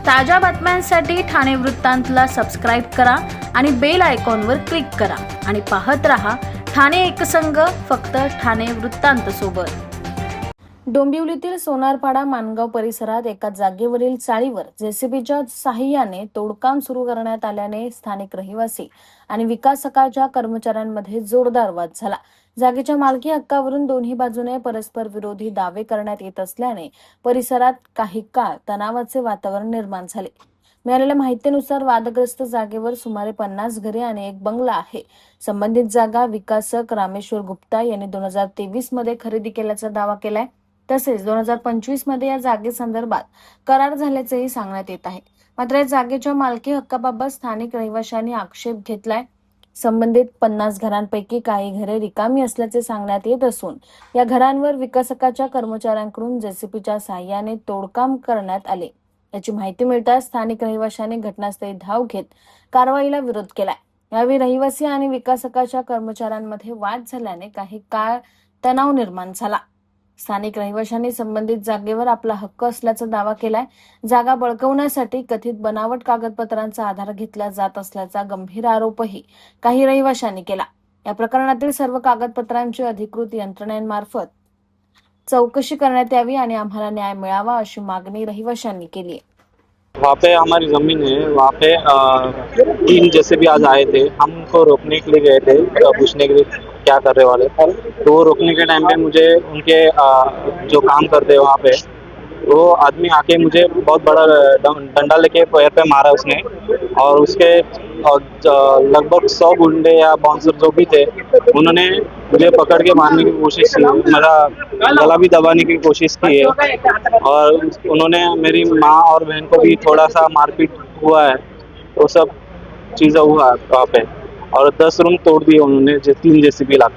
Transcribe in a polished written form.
ताज्या बातम्यांसाठी ठाणे वृत्तांतला सबस्क्राईब करा आणि बेल आयकॉनवर क्लिक करा आणि पाहत रहा ठाणे एकसंघ, फक्त ठाणे वृत्तांत सोबत। डोंबिवलीतील सोनारपाडा मानगाव परिसरात एका जागेवरील चाळीवर जेसीबीच्या साहाय्याने तोडकाम सुरू करण्यात आल्याने स्थानिक रहिवासी आणि विकासकाच्या कर्मचाऱ्यांमध्ये जोरदार वाद झाला। जागेच्या मालकी हक्कावरून दोन्ही बाजूने परस्पर विरोधी दावे करण्यात येत असल्याने परिसरात काही काळ तणावाचे वातावरण निर्माण झाले। मिळालेल्या माहितीनुसार वादग्रस्त जागेवर सुमारे 50 घरे आणि एक बंगला आहे। संबंधित जागा विकासक रामेश्वर गुप्ता यांनी 2023 मध्ये खरेदी केल्याचा दावा केलाय। तसेच 2025 मध्ये या जागेसंदर्भात करार झाल्याचेही सांगण्यात येत आहे। मात्र या जागेच्या मालकी हक्काबाबत स्थानिक रहिवाशांनी आक्षेप घेतलाय। संबंधित 50 घरांपैकी काही घरे रिकामी असल्याचे सांगण्यात येत असून या घरांवर विकासकाच्या कर्मचाऱ्यांकडून जेसीबीच्या साहाय्याने तोडकाम करण्यात आले। याची माहिती मिळताच स्थानिक रहिवाशांनी घटनास्थळी धाव घेत कारवाईला विरोध केलाय। यावेळी रहिवासी आणि विकासकाच्या कर्मचाऱ्यांमध्ये वाद झाल्याने काही काळ तणाव निर्माण झाला। स्थानिक रहिवाशांनी संबंधित जागेवर आपला हक्क असल्याचा दावा केलाय। जागा बळकावण्यासाठी कथित बनावट कागदपत्रांचा आधार घेतला जात असल्याचा गंभीर आरोपही काही रहिवाशांनी केला। या प्रकरणातील सर्व कागदपत्रांची अधिकृत यंत्रणेमार्फत चौकशी करण्यात यावी आणि आम्हाला न्याय मिळावा अशी मागणी रहिवाशांनी केली आहे। वहाँ पे हमारी ज़मीन है, वहाँ पे 3 जेसीबी आज आए थे। हमको रोकने के लिए गए थे, पूछने के लिए क्या कर रहे वाले। तो वो रोकने के टाइम पे मुझे उनके जो काम करते हैं वहाँ पे वो आदमी आके मुझे बहुत बड़ा डंडा लेके पैर पे मारा उसने। और उसके लगभग 100 गुंडे या बाउंसर जो भी थे उन्होंने मुझे पकड़ के मारने की कोशिश की, मेरा गला भी दबाने की कोशिश की है। और उन्होंने मेरी माँ और बहन को भी थोड़ा सा मारपीट हुआ है। वो सब चीज़ें हुआ है वहाँ पे। और 10 रूम तोड़ दिए उन्होंने, 3 जेसीबी ला